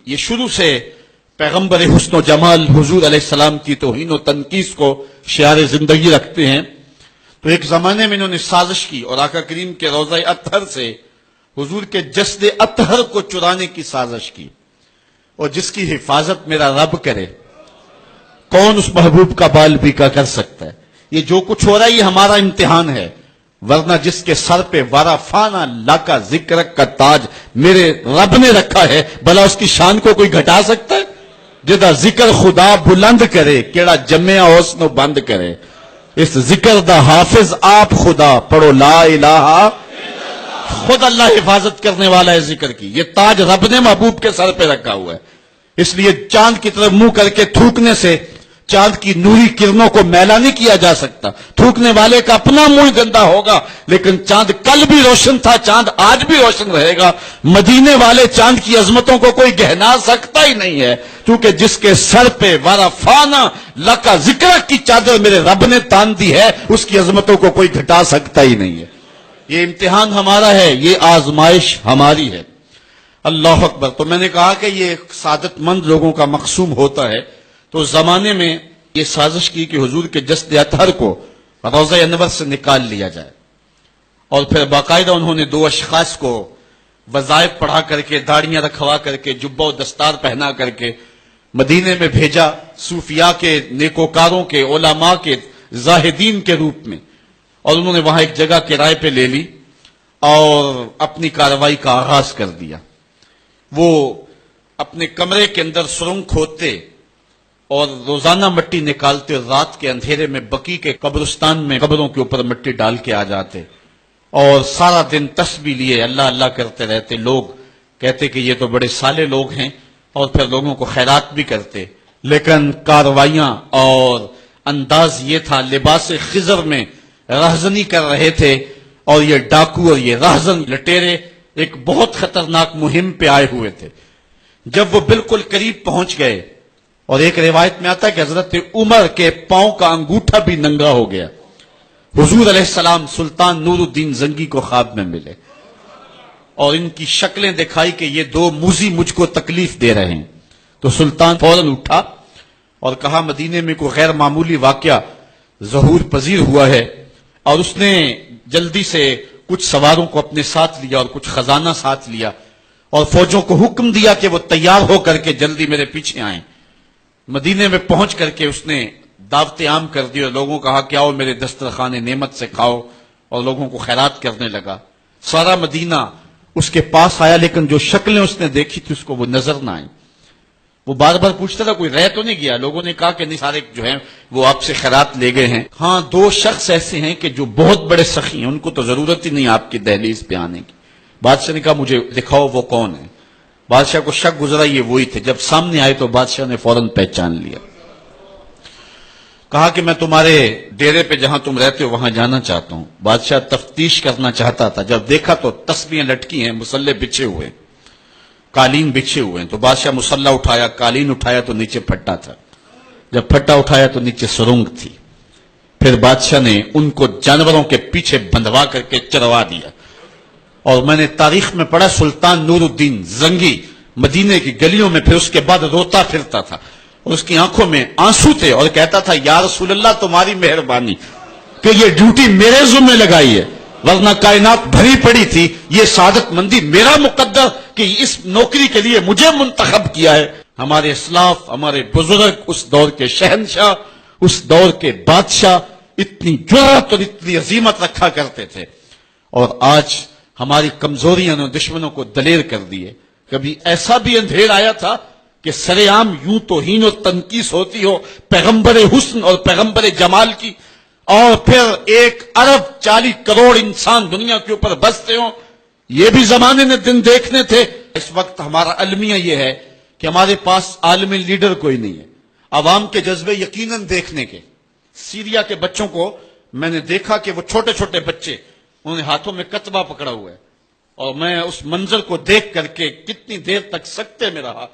یہ شروع سے پیغمبر حسن و جمال حضور علیہ السلام کی توہین و تنقیص کو شعار زندگی رکھتے ہیں، تو ایک زمانے میں انہوں نے سازش کی اور آقا کریم کے روضہ اطہر سے حضور کے جسد اطہر کو چرانے کی سازش کی، اور جس کی حفاظت میرا رب کرے کون اس محبوب کا بال بیکا کر سکتا ہے۔ یہ جو کچھ ہو رہا ہے یہ ہمارا امتحان ہے، ورنہ جس کے سر پہ ورافانا لاکا ذکر کا تاج میرے رب نے رکھا ہے، بھلا اس کی شان کو کوئی گھٹا سکتا ہے؟ جدا ذکر خدا بلند کرے کیڑا جمعہ حسن بند کرے، اس ذکر دا حافظ آپ خدا پڑھو لا الہ، خود اللہ حفاظت کرنے والا ہے ذکر کی۔ یہ تاج رب نے محبوب کے سر پہ رکھا ہوا ہے، اس لیے چاند کی طرف منہ کر کے تھوکنے سے چاند کی نوری کرنوں کو میلا نہیں کیا جا سکتا۔ تھوکنے والے کا اپنا منہ گندا ہوگا، لیکن چاند کل بھی روشن تھا، چاند آج بھی روشن رہے گا۔ مدینے والے چاند کی عظمتوں کو کوئی گہنا سکتا ہی نہیں ہے، کیونکہ جس کے سر پہ ورافانا لکا ذکر کی چادر میرے رب نے تان دی ہے، اس کی عظمتوں کو کوئی گھٹا سکتا ہی نہیں ہے۔ یہ امتحان ہمارا ہے، یہ آزمائش ہماری ہے۔ اللہ اکبر۔ تو میں نے کہا کہ یہ سعادت مند لوگوں کا مقسوم ہوتا ہے، تو زمانے میں یہ سازش کی کہ حضور کے جسد اطہر کو روضہ انور سے نکال لیا جائے، اور پھر باقاعدہ انہوں نے دو اشخاص کو وظائف پڑھا کر کے، داڑیاں رکھوا کر کے، جبہ و دستار پہنا کر کے مدینے میں بھیجا، صوفیاء کے، نیکوکاروں کے، علماء کے، زاہدین کے روپ میں، اور انہوں نے وہاں ایک جگہ کرائے پہ لے لی اور اپنی کارروائی کا آغاز کر دیا۔ وہ اپنے کمرے کے اندر سرنگ کھودتے اور روزانہ مٹی نکالتے، رات کے اندھیرے میں بقی کے قبرستان میں قبروں کے اوپر مٹی ڈال کے آ جاتے، اور سارا دن تسبیح لیے اللہ اللہ کرتے رہتے۔ لوگ کہتے کہ یہ تو بڑے صالح لوگ ہیں، اور پھر لوگوں کو خیرات بھی کرتے، لیکن کارروائیاں اور انداز یہ تھا، لباس خضر میں رہزنی کر رہے تھے، اور یہ ڈاکو اور یہ رہزن لٹیرے ایک بہت خطرناک مہم پہ آئے ہوئے تھے۔ جب وہ بالکل قریب پہنچ گئے، اور ایک روایت میں آتا ہے کہ حضرت عمر کے پاؤں کا انگوٹھا بھی ننگا ہو گیا، حضور علیہ السلام سلطان نور الدین زنگی کو خواب میں ملے، اور ان کی شکلیں دکھائی کہ یہ دو موذی مجھ کو تکلیف دے رہے ہیں۔ تو سلطان فوراً اٹھا اور کہا مدینے میں کوئی غیر معمولی واقعہ ظہور پذیر ہوا ہے، اور اس نے جلدی سے کچھ سواروں کو اپنے ساتھ لیا اور کچھ خزانہ ساتھ لیا، اور فوجوں کو حکم دیا کہ وہ تیار ہو کر کے جلدی میرے پیچھے آئیں۔ مدینے میں پہنچ کر کے اس نے دعوت عام کر دی اور لوگوں کو کہا کہ آؤ میرے دسترخوان نعمت سے کھاؤ، اور لوگوں کو خیرات کرنے لگا۔ سارا مدینہ اس کے پاس آیا، لیکن جو شکلیں اس نے دیکھی تھی اس کو وہ نظر نہ آئی۔ وہ بار بار پوچھتا تھا کوئی رہ تو نہیں گیا؟ لوگوں نے کہا کہ نہیں، سارے جو ہیں وہ آپ سے خیرات لے گئے ہیں۔ ہاں، دو شخص ایسے ہیں کہ جو بہت بڑے سخی ہیں، ان کو تو ضرورت ہی نہیں آپ کی دہلیز پہ آنے کی۔ بادشاہ نے کہا مجھے دکھاؤ وہ کون ہے۔ بادشاہ کو شک گزرا یہ وہی تھے۔ جب سامنے آئے تو بادشاہ نے فوراً پہچان لیا۔ کہا کہ میں تمہارے ڈیرے پہ جہاں تم رہتے ہو وہاں جانا چاہتا ہوں۔ بادشاہ تفتیش کرنا چاہتا تھا، جب دیکھا تو تسبیحیں لٹکی ہیں، مصلے بچھے ہوئے، قالین بچھے ہوئے ہیں۔ تو بادشاہ مصلہ اٹھایا، قالین اٹھایا تو نیچے پھٹا تھا، جب پھٹا اٹھایا تو نیچے سرنگ تھی۔ پھر بادشاہ نے ان کو جانوروں کے پیچھے بندھوا کر کے چروا دیا، اور میں نے تاریخ میں پڑھا سلطان نور الدین زنگی مدینے کی گلیوں میں پھر اس کے بعد روتا پھرتا تھا، اور اس کی آنکھوں میں آنسو تھے، اور کہتا تھا یا رسول اللہ تمہاری مہربانی کہ یہ ڈیوٹی میرے ذمہ لگائی ہے، ورنہ کائنات بھری پڑی تھی۔ یہ سعادت مندی میرا مقدر کہ اس نوکری کے لیے مجھے منتخب کیا ہے۔ ہمارے اسلاف، ہمارے بزرگ، اس دور کے شہنشاہ، اس دور کے بادشاہ اتنی جرأت اور اتنی عظیمت رکھا کرتے تھے، اور آج ہماری کمزوریاں نے دشمنوں کو دلیر کر دیے۔ کبھی ایسا بھی اندھیر آیا تھا کہ سر عام یوں توہین و تنقیص ہوتی ہو پیغمبر حسن اور پیغمبر جمال کی، اور پھر 1.40 کروڑ انسان دنیا کے اوپر بستے ہوں، یہ بھی زمانے نے دن دیکھنے تھے۔ اس وقت ہمارا المیہ یہ ہے کہ ہمارے پاس عالمی لیڈر کوئی نہیں ہے، عوام کے جذبے یقیناً دیکھنے کے۔ سیریا کے بچوں کو میں نے دیکھا کہ وہ چھوٹے چھوٹے بچے، انہوں نے ہاتھوں میں کتبہ پکڑا ہوا ہے، اور میں اس منظر کو دیکھ کر کے کتنی دیر تک سکتے میں رہا۔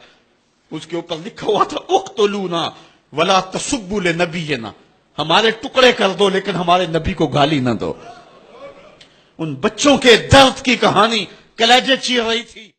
اس کے اوپر لکھا ہوا تھا اقتلونا ولا تسبوا لنبینا، ہمارے ٹکڑے کر دو لیکن ہمارے نبی کو گالی نہ دو۔ ان بچوں کے درد کی کہانی کلیجے چیر رہی تھی۔